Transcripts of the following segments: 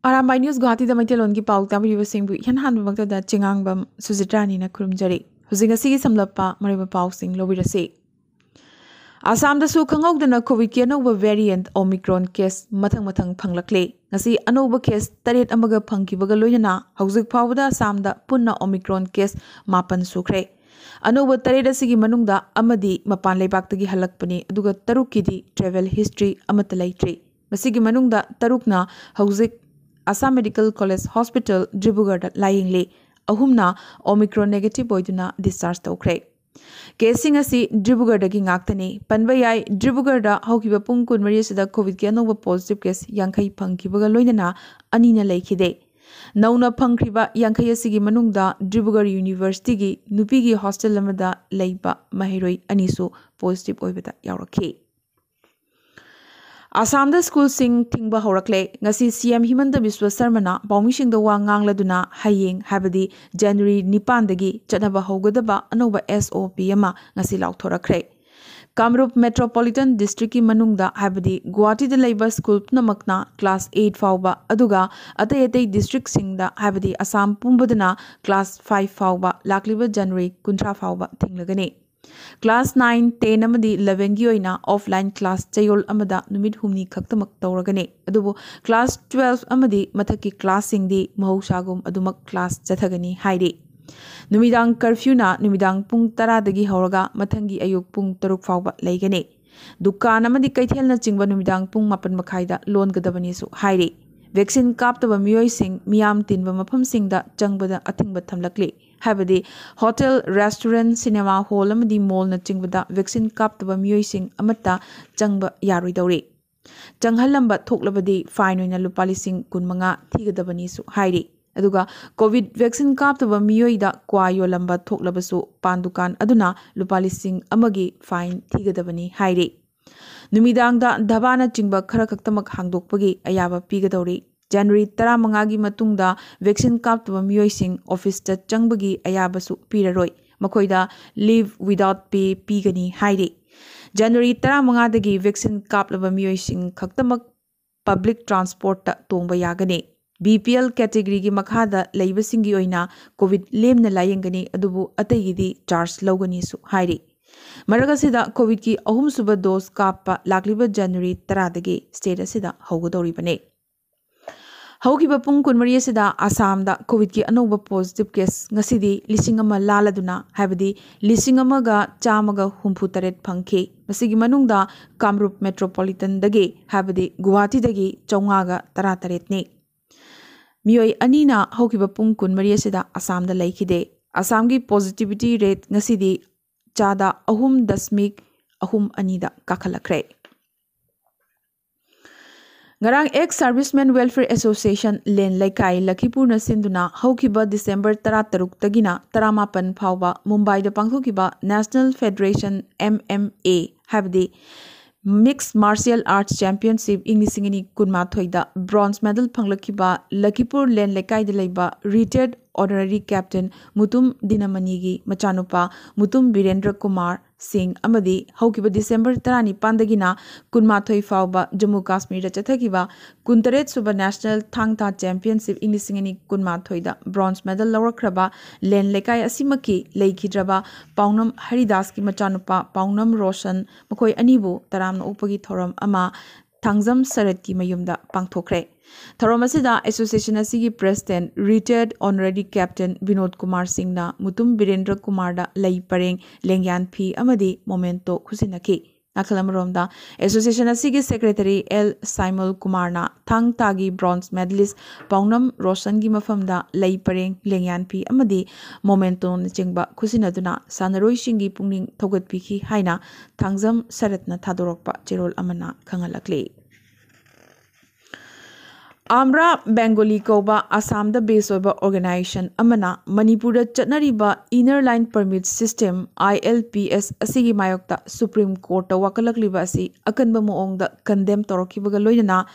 Arambai News Guwahati da Maitelon ki pau tabi wa sing bu yan han bangta da chingang bam Suzitrani na kurumjari hujinga sigi samlappa mariba pau sing lobirase Assam da su khangau da COVID ki anova variant Omicron case mathang phanglakle ngasi anova case taret amaga phangkibaga loyana hauzik phawda Assam da punna Omicron case mapan sukre anova taret asigi manungda amadi mapan leibak tagi halakpani aduga tarukidi travel history amata leitri masigi manungda tarukna hauzik Assam Medical College Hospital Dibrugarh Layingle ahumna Omicron negative boyduna discharge tawkre Casing asi Dibrugarh dagi ngaktani panba yai Dibrugarh da haukiba pung kunmari sida COVID ki anova positive case yankai phangkibaga loinana anina leikhide nauna phangkriba yankai asigi manungda Dibrugarh University gi nupi gi hostel lamada leiba mahiroi anisu positive oibada yaurakhi Assam da school sing thingba horakle ngasi CM Himanta Biswa Sarma na paumi sing da wa ngangladuna hayeng habadi January 9 dagi chatnaba hogadaba anoba SOP ama ngasi lauthorakre Kamrup Metropolitan District ki manungda habadi Guwahati da leiba school punamakna class 8 fawba aduga atay district singda habadi Assam pumbadana class 5 fawba lakliba January 13 fawba thinglagani Class 9, 10 amadi 11 gi oina offline class chayol amada numit humni khaktamak tawragane adubu class 12 amadi mathaki class singdi mahausagum adumak class chathagani haide numidang curfew na numidang pung 10 dagi horaga mathangi ayuk pung 3 fawba leigane dukan amadi kaithel na chingba numidang pung 9 makhaida lon gadabani su haide vaccine kaptaba miyoi sing miyam tinba mafam singda changbada athingba thamlakle habadi hotel restaurant cinema hall amadi mall na chingbada vaccine kaptaba miyoi sing amata changba yaroi dawre changhalamba thoklabadi fine oina lupa lising 15 thigadabani su hairi aduga covid vaccine kaptaba miyoi da kwa yolamba thoklabasu pandukan aduna lupa lising amagi fine thigadabani hairi numidang da dhabana chingba khara khaktamak hangdokpagi ayaba pigadawre January 15 gi matungda vaccine kaptaba miyoi sing office ta changbagi ayabasu piraroi makoida leave without pay pigani haide January 15 dagi vaccine kaplaba miyoi sing khaktamak public transport ta tongba yagane BPL category gi makhada leibasingi oina covid lemna layengani adubu atayidi charge logani su haide Maragasida covid ki ahum suba dose kappa lakliba January 10 dagi state asida hogodori bane Haukiba pung kunmari asida Assam da COVID ki anova positive case ngasidi lisingama laladuna habadi lisingama ga chamaga humphutaret phangke masigi manungda Kamrup Metropolitan dagi habadi Guwahati dagi chaungaga 13 ne Miyoi anina haukiba pung kunmari asida Assam da laikide Assam gi positivity rate ngasidi chada 3.2 da kakhalakre Ngarang ex-servicemen welfare association len laikai Lakhipur na sinduna haukiba December 13 tagina 18 phawba Mumbai da pangthokiba National Federation MMA habdi Mixed Martial Arts Championship Inglisingini kunmathoi da bronze medal phanglakiba Lakhipur len laikai da leiba retired honorary captain Mutum Dinamani gi machanupa Mutum Birendra Kumar Singh amadi haukiba December 19 dagina kunmathoi fawba Jammu Kashmir da chathakiba kuntaret suba National Thangta Championship Inglisingani kunmathoi da bronze medal lawrakraba len lekai asimaki leikidraba Paunam Haridas ki machanupa Paunam Roshan makoi anibu taramna upagi thoram ama Thangjam Sarat ki mayumda pangthokre Thoram asida association asigi president retired honorary captain Vinod Kumar Singh na Mutum Birendra Kumar da lei pareng lengyan phi amadi momento khusinaki Nakhalamromda association asigi secretary L Simul Kumar na thang tagi bronze medalist Paunam Roshan gi mafamda lei pareng lengyan phi amadi momento chingba khusinaduna sanaroi singi pungning thogat pikhi haina Thangjam Saratna thadorokpa cherol amana khangalakle Amra Bengali Koba Assam da base over organization Amana Manipur Chatnariba Inner Line Permit System ILPS asigi mayokta Supreme Court wakalakliba asi akanba moongda condemn torokibaga loinana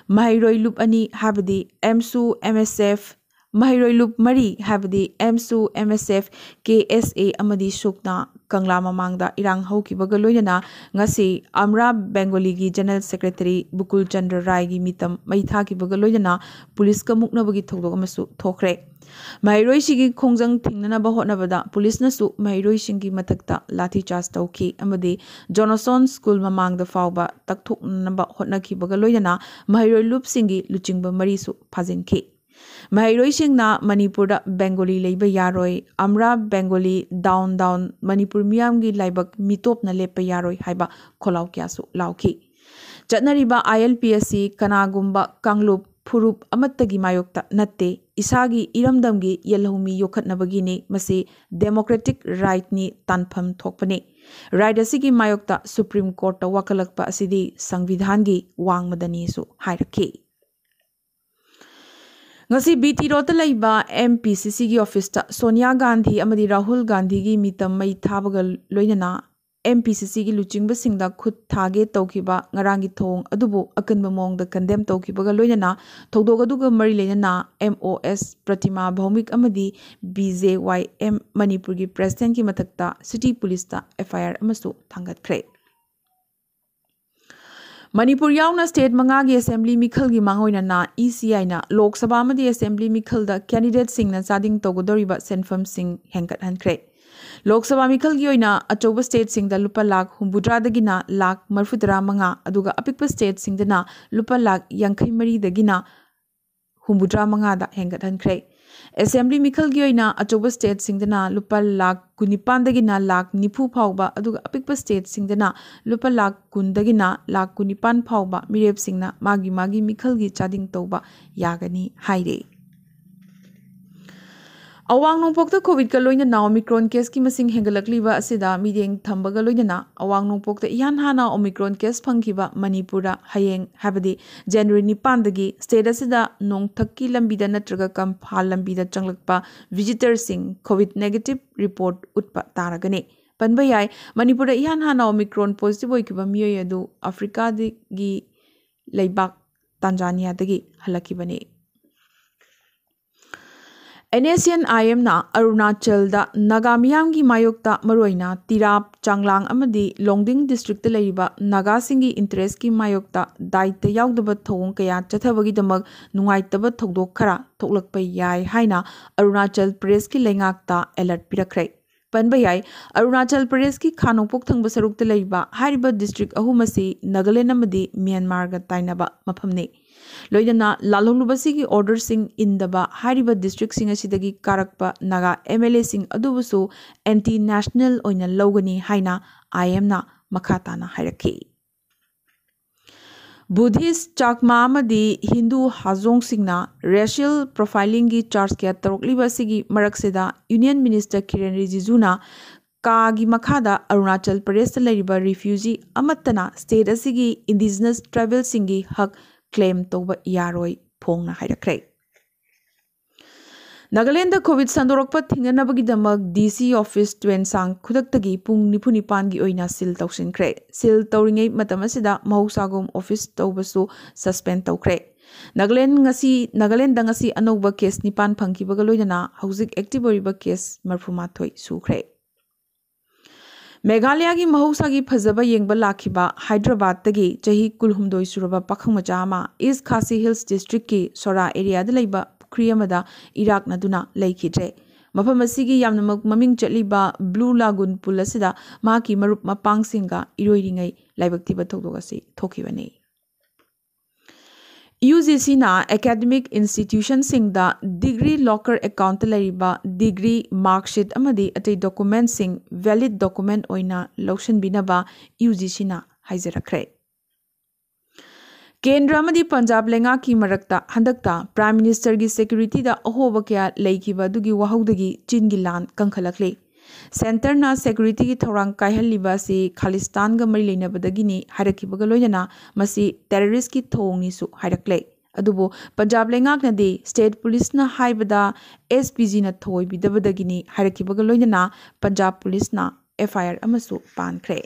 Mahiroi Lup ani habadi MSU MSF Mahiroi Lup Mari Habdi MSU MSF KSA Amadi Sukna Kangla Mamangda Irang Hoki Bagaloyana Ngasi Amra Bengali gi General Secretary Bukul Chandra Rai gi mitam Maitha ki Bagaloyana Police ka mukna bagi thogdo amasu thokre Mahiroi sigi khongjang thingnana ba hotnabada police nasu Mahiroi singi mathakta lathi charge tauki amadi Jonathan School mamangda fawba takthokna ba hotnaki bagaloyana Mahiroi Lup singi luchingba marisu phajinki Mahiroi singna Manipurda Bengali leiba yaroi Amra Bengali down Manipur miyamgi laibak mitopna lepa yaroi haiba kholau kyasu lauki Chatnariba ILPSC kanagumba Kanglup Furup amattagi mayokta natte isagi iramdamgi yelhumi yokhatnabagini masi democratic right ni tanpham thokpane right asigi mayokta Supreme Court ta wakalakpa asidi Sangvidhan gi wangmadani su hairakhi Ngasi BT Rota Laiba MPCC gi office ta Sonia Gandhi amadi Rahul Gandhi gi mitam mai thabaga loinana MPCC gi luchingba singda khut thage tawkiba ngarangi thong adubu akanba mongda condemn tawkiba ga loinana thogdoga duga mari leinana MOS Pratima Bhaumik amadi BJYM Manipur gi president ki mathakta city police ta FIR amasu thangatkhre Manipur yauna state mangagi assembly mikhal gi mangoina na ECI na Lok Sabha amadi assembly mikhal da candidate sing na chading togodoriba senfam sing hengkat hankre Lok Sabha mikhal gi oina achoba state sing da lupa lakh humbudra dagina lakh marfudra manga aduga apikpa state sing dana lupa lakh yankhai mari dagina humbudra manga da hengkat hankre Assembly mikhal gi oina achoba state sing dana lupa lakh kunipan dagina lakh nifu phawba aduga apikpa state sing dana lupa lakh kun dagina lakh kunipan phawba mirep singna magi mikhal gi chading tawba yagani haire Awang nongpokta COVID ka loina na Omicron case ki masing hengalakliba asida mideng thambaga loina na awang nongpokta ihan hana Omicron case phangkiba Manipura hayeng habadi January 9 dagi state asida nongthakki lambida natraga kamphal lambida changlakpa visitor sing COVID negative report utpa taragane panba yai Manipura ihan hana Omicron positive oikiba miyoy adu Africa gi leibak Tanzania dagi halakibane NACN IM na Arunachal da Nagamiyam gi mayokta maroina Tirap Changlang amadi Longding district laiba Naga singi interest ki mayokta daita yaudaba thong kaya chathabagi damag nungaitaba thogdok khara thoklakpa yai haina Arunachal Pradesh ki lengakta alert pirakre panba yai Arunachal Pradesh ki Khanongpok thangba sarukta laiba hariba district ahumasi Nagaland amadi Myanmar ga tainaba maphamne Loidana lalolubasi ki order sing indaba hariba district sing asidagi karakpa naga MLA sing adubusu anti national oina logani haina IM na makhatana hairaki Buddhist chakma amadi Hindu hazong singna racial profiling gi charge kya tarokliba sigi maraksida Union Minister Kiren Rijiju na Kagi Makhada Arunachal Pradesh lariba refugee amattana state asigi indigenous tribal singi hak claim toba yaroi phongna hairakre Nagaland COVID sandorokpa thinganabagi damag DC office twensang khudaktagi pung nipunipan gi oina sil tawsinkre sil tawringai matamasida mahusagom office tawbasu suspend tawkre Nagaland ngasi anoba case nipan phangkibaga loinana hauzik active oriba case marfumathoi sukre Meghalaya gi mahusagi phajaba yengba lakhiba Hyderabad tagi chahi kulhumdoi suraba pakhang macha ama East Khasi Hills district ki Sora area da laiba pukri amada Iraq naduna laikhidre mafam asigi yamnamak maming chatliba Blue Lagoon pool asida maki marup mapang singa iroiringai laibaktiba thokdogasi thokibane UGC na academic institution sing da degree locker account lariba degree mark sheet amadi atay document sing valid document oina lotion binaba UGC na haizarakre Kendra amadi Punjab lenga ki marakta handakta Prime Minister gi security da ahoba kya laikiba dugi wahaudagi chingi lan kangkhalakle Center na security ki thorang kaihaliba si Khalistan ga mari leinabadagini harakibaga loinana masi terrorist ki thongni su harakle adubo Punjab lengak na de state police na haibada SPG na thoi bidabadagini harakibaga loinana Punjab police na FIR amasu pankre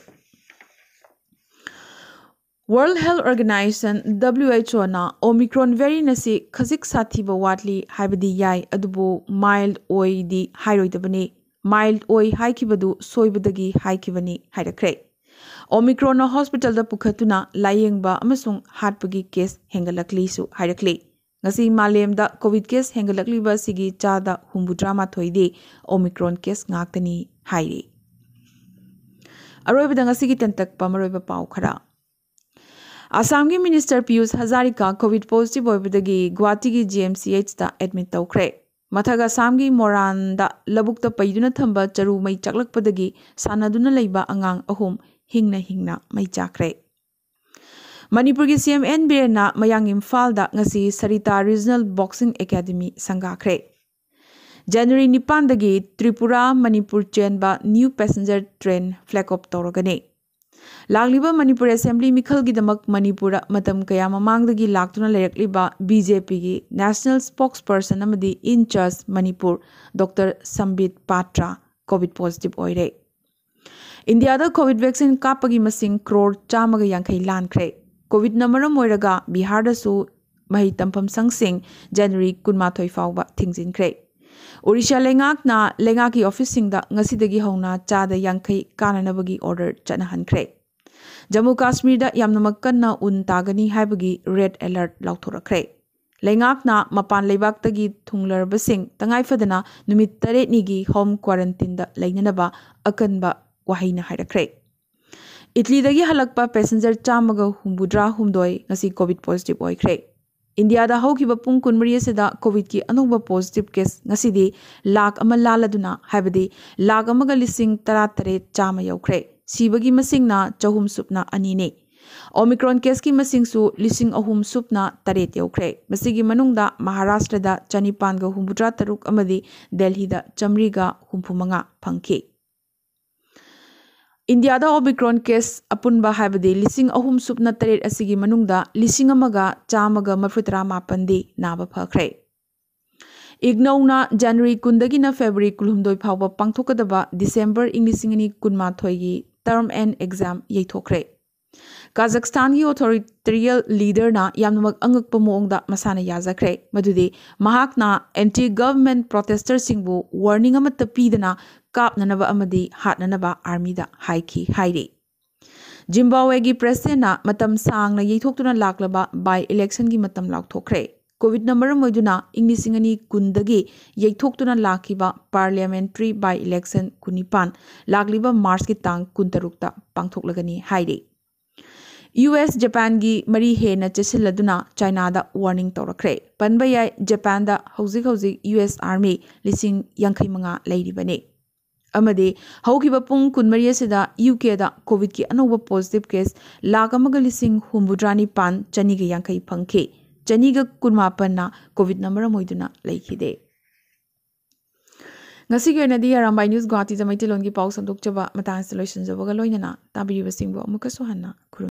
World Health Organization WHO na Omicron variant asi khajik sathiba watli haibadi yai adubu mild oi di hairoidabani mild oi haikibadu soibadagi haikibani hairakre Omicron na hospital da pukhatuna layengba amasung hatpagi case hengalakli su hairakli ngasi malem da covid case hengalakli ba sigi chada humbudrama thoidi Omicron case ngaktani hairi aroibada ngasi gi tentak pamaroiba pau khara Assam ki Minister Piyush Hazarika COVID positive hoibadagi Guwahati ki GMCH da admit tawkre. Mathaga Assam ki Moran da labuk ta paiduna thamba charu mai chaklakpadagi sanaduna leiba angang ahum hingna mai chakre. Manipur ki CM N Birna mayang Imphal da ngasi Sarita Regional Boxing Academy sangakre. January 9 dagi Tripura Manipur chain ba new passenger train flag up tawragane. Lagliba Manipur Assembly Mikhal Gidamak Manipura Matam Kaya Mamangdagi Laktuna Lerakliba BJP gi National Spokesperson Amadi in charge Manipur Dr. Sambit Patra COVID positive oire. India da COVID vaccine kapagi masing crore chamaga yankai lankre. COVID namara moiraga Bihar da su mahi tampam sangsing January kunmathoi fawba thingjinkre. Orisha lengak na lengaki office singda ngasidagi hauna chada yankai kananabagi order chanahankre. Jammu Kashmir da yamnamak kanna un tagani haibagi red alert lauthorakre. Lengakna mapan leibaktagi thunglarbasing tangai fadana numit taret nigi home quarantine da lainanaba akanba wahina hairakre. Italy dagi halakpa passenger chamaga humbudra humdoi ngasi COVID positive oikre. India da haukiba pung kunmari asida COVID ki anugba positive case ngasidi lakh ama laladuna haibadi lakh amaga lising taratare chama yaukre. Sibagi masing na chahum supna anine. Omicron case ki masing su lising ahum supna taret yaukre. Masigi manungda Maharashtra da chanipan ga humbudra taruk amadi Delhi da chamri ga humpumanga pangke. India da Omicron case apunba haibadi lising ahum supna taret asigi manungda lising amaga chamaga mafutara mapandi naba phakre. Ignauna January kundagi na February kulhumdoi phawba pangthokadaba December inglisingani kunmathoi gi term and exam yaithokre. Kazakhstan ki authoritarian leader na yamnamak angakpa moongda masana yajakre. Madudi mahakna anti-government protester singbu warning amata pidana kapnanaba amadi hatnanaba army da haiki hairi. Zimbabwe ki president na matam sang na yaithoktuna laklaba by election ki matam laukthokre. COVID number moiduna inglisingani kundagi yaithoktuna lakiba parliamentary by election kunipan lagliba March ki tang kuntarukta pangthoklagani hairi. US Japan gi mari he na chesilladuna China da warning tawrakre. Panbayai Japan da hauzik US Army lising yankai manga lairibane. Amade haukiba pung kunmari asida UK da COVID ki anoba positive case lakamaga lising humbudrani pan chaniga yankai pangke. Janiga kunmapanna COVID number moiduna laikide. Ngasi ko na di Arambai News Guwahati da maitilon gi pau sandok chaba matang solution jabaga loinana tabi yubasingbo amuka suhanna.